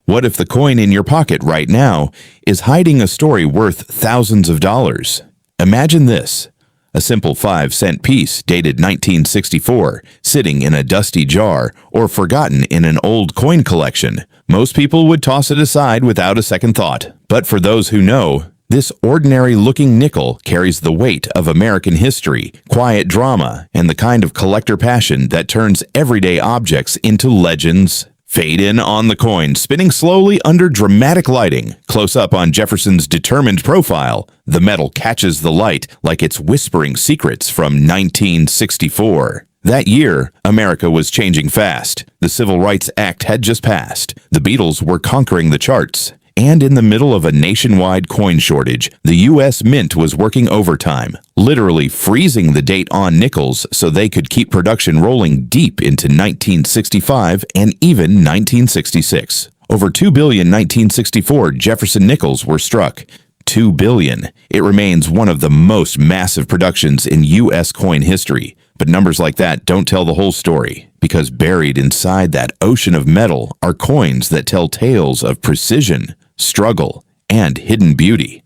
What if the coin in your pocket right now is hiding a story worth thousands of dollars? Imagine this. A simple 5-cent piece dated 1964, sitting in a dusty jar or forgotten in an old coin collection. Most people would toss it aside without a second thought. But for those who know, this ordinary-looking nickel carries the weight of American history, quiet drama, and the kind of collector passion that turns everyday objects into legends. Fade in on the coin, spinning slowly under dramatic lighting. Close up on Jefferson's determined profile, the metal catches the light like it's whispering secrets from 1964. That year, America was changing fast. The Civil Rights Act had just passed. The Beatles were conquering the charts. And in the middle of a nationwide coin shortage, the U.S. Mint was working overtime, literally freezing the date on nickels so they could keep production rolling deep into 1965 and even 1966. Over 2 billion 1964 Jefferson nickels were struck. 2 billion. It remains one of the most massive productions in U.S. coin history. But numbers like that don't tell the whole story, because buried inside that ocean of metal are coins that tell tales of precision, struggle, and hidden beauty.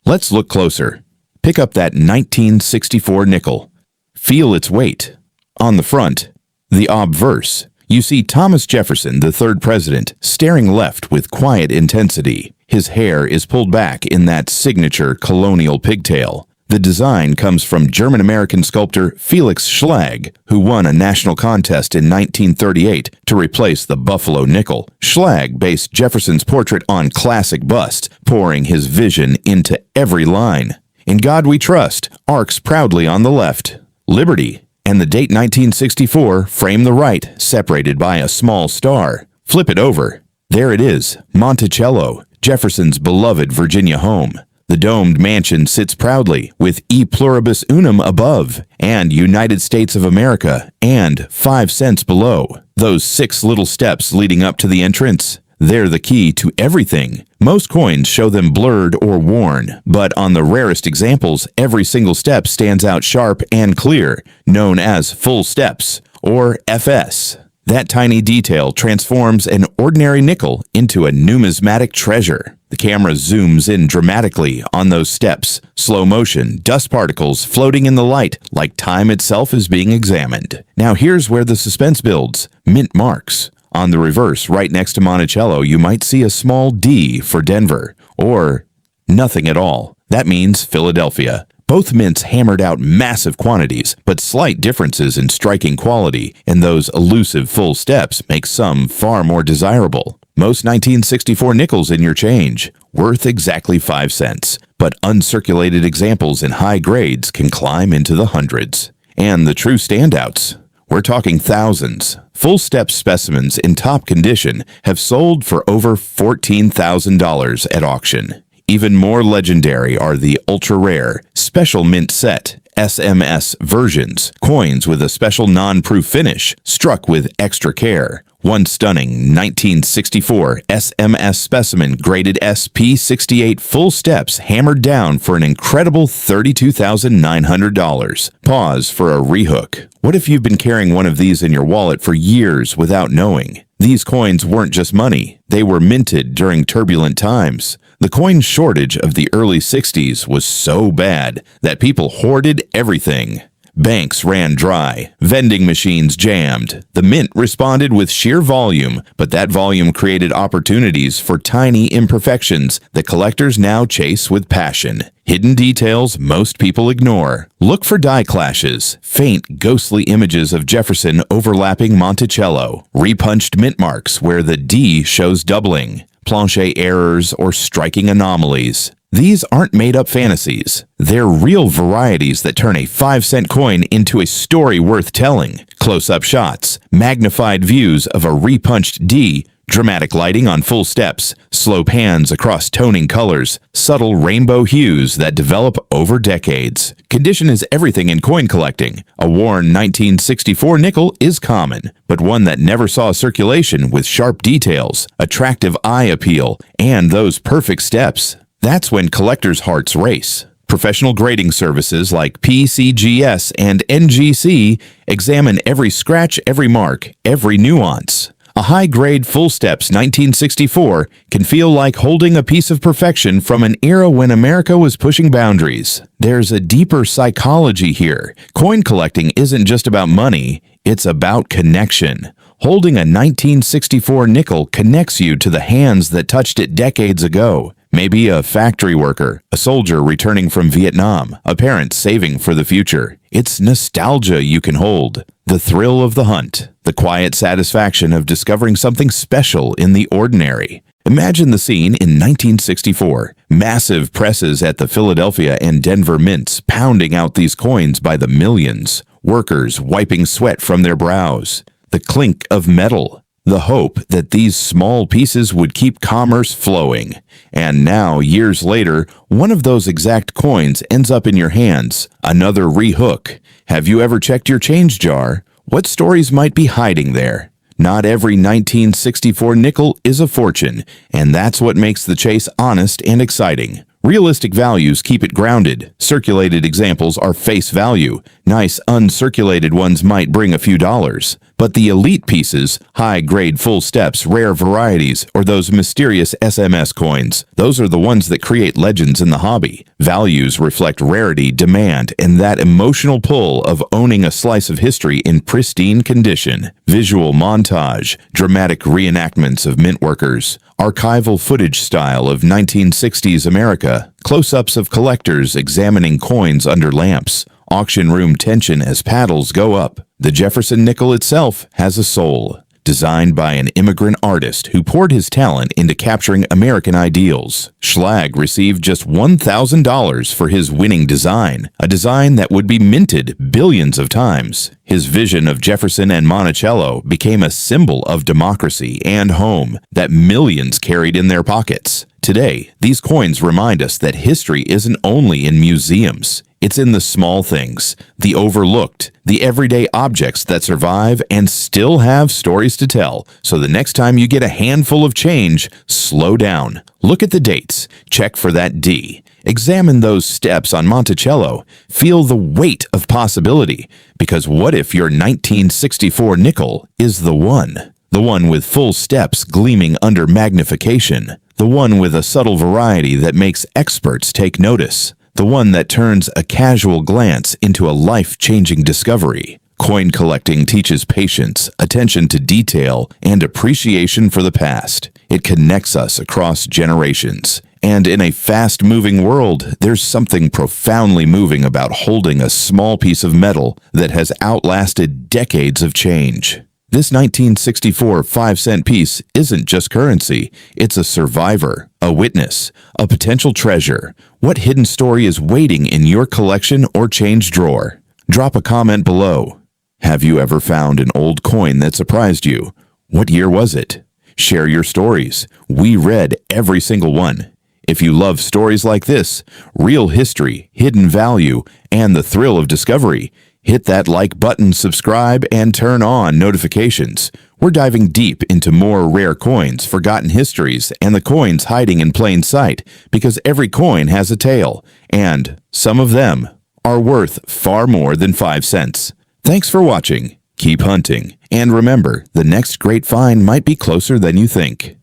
Let's look closer. Pick up that 1964 nickel. Feel its weight. On the front, the obverse. You see Thomas Jefferson, the third president, staring left with quiet intensity. His hair is pulled back in that signature colonial pigtail. The design comes from German-American sculptor Felix Schlag, who won a national contest in 1938 to replace the Buffalo nickel. Schlag based Jefferson's portrait on classic bust, pouring his vision into every line. "In God We Trust" arcs proudly on the left. "Liberty" and the date 1964 frame the right, separated by a small star. Flip it over. There it is, Monticello, Jefferson's beloved Virginia home. The domed mansion sits proudly, with E Pluribus Unum above, and United States of America, and 5 cents below. Those 6 little steps leading up to the entrance, they're the key to everything. Most coins show them blurred or worn, but on the rarest examples, every single step stands out sharp and clear, known as full steps, or FS. That tiny detail transforms an ordinary nickel into a numismatic treasure. The camera zooms in dramatically on those steps, slow motion, dust particles floating in the light like time itself is being examined. Now here's where the suspense builds. Mint marks. On the reverse, right next to Monticello, you might see a small D for Denver, or nothing at all. That means Philadelphia. Both mints hammered out massive quantities, but slight differences in striking quality, and those elusive full steps make some far more desirable. Most 1964 nickels in your change, worth exactly 5 cents, but uncirculated examples in high grades can climb into the hundreds. And the true standouts? We're talking thousands. Full step specimens in top condition have sold for over $14,000 at auction. Even more legendary are the ultra-rare Special Mint Set SMS versions, coins with a special non-proof finish, struck with extra care. One stunning 1964 SMS specimen graded SP68 full steps hammered down for an incredible $32,900. Pause for a rehook. What if you've been carrying one of these in your wallet for years without knowing? These coins weren't just money. They were minted during turbulent times. The coin shortage of the early 60s was so bad that people hoarded everything. Banks ran dry, vending machines jammed. The mint responded with sheer volume, but that volume created opportunities for tiny imperfections that collectors now chase with passion. Hidden details most people ignore. Look for die clashes, faint, ghostly images of Jefferson overlapping Monticello, repunched mint marks where the D shows doubling, planche errors, or striking anomalies. These aren't made-up fantasies. They're real varieties that turn a 5-cent coin into a story worth telling. Close-up shots, magnified views of a repunched D, dramatic lighting on full steps, slow pans across toning colors, subtle rainbow hues that develop over decades. Condition is everything in coin collecting. A worn 1964 nickel is common, but one that never saw circulation with sharp details, attractive eye appeal, and those perfect steps. That's when collectors' hearts race. Professional grading services like PCGS and NGC examine every scratch, every mark, every nuance. A high-grade Full Steps 1964 can feel like holding a piece of perfection from an era when America was pushing boundaries. There's a deeper psychology here. Coin collecting isn't just about money, it's about connection. Holding a 1964 nickel connects you to the hands that touched it decades ago. Maybe a factory worker, a soldier returning from Vietnam, a parent saving for the future. It's nostalgia you can hold, the thrill of the hunt, the quiet satisfaction of discovering something special in the ordinary. Imagine the scene in 1964. Massive presses at the Philadelphia and Denver mints pounding out these coins by the millions. Workers wiping sweat from their brows. The clink of metal. The hope that these small pieces would keep commerce flowing. And now, years later, one of those exact coins ends up in your hands. Another rehook. Have you ever checked your change jar? What stories might be hiding there? Not every 1964 nickel is a fortune, and that's what makes the chase honest and exciting. Realistic values keep it grounded. Circulated examples are face value. Nice uncirculated ones might bring a few dollars. But the elite pieces, high-grade Full Steps, rare varieties, or those mysterious SMS coins, those are the ones that create legends in the hobby. Values reflect rarity, demand, and that emotional pull of owning a slice of history in pristine condition. Visual montage, dramatic reenactments of mint workers, archival footage style of 1960s America, close-ups of collectors examining coins under lamps, auction room tension as paddles go up. The Jefferson Nickel itself has a soul, designed by an immigrant artist who poured his talent into capturing American ideals. Schlag received just $1,000 for his winning design, a design that would be minted billions of times. His vision of Jefferson and Monticello became a symbol of democracy and home that millions carried in their pockets. Today, these coins remind us that history isn't only in museums. It's in the small things, the overlooked, the everyday objects that survive and still have stories to tell. So the next time you get a handful of change, slow down. Look at the dates. Check for that D. Examine those steps on Monticello. Feel the weight of possibility. Because what if your 1964 nickel is the one? The one with full steps gleaming under magnification. The one with a subtle variety that makes experts take notice. The one that turns a casual glance into a life-changing discovery. Coin collecting teaches patience, attention to detail, and appreciation for the past. It connects us across generations. And in a fast-moving world, there's something profoundly moving about holding a small piece of metal that has outlasted decades of change. This 1964 5-cent piece isn't just currency, it's a survivor, a witness, a potential treasure. What hidden story is waiting in your collection or change drawer? Drop a comment below. Have you ever found an old coin that surprised you? What year was it? Share your stories. We read every single one. If you love stories like this, real history, hidden value, and the thrill of discovery, hit that like button, subscribe, and turn on notifications. We're diving deep into more rare coins, forgotten histories, and the coins hiding in plain sight, because every coin has a tale, and some of them are worth far more than 5 cents. Thanks for watching. Keep hunting, and remember, the next great find might be closer than you think.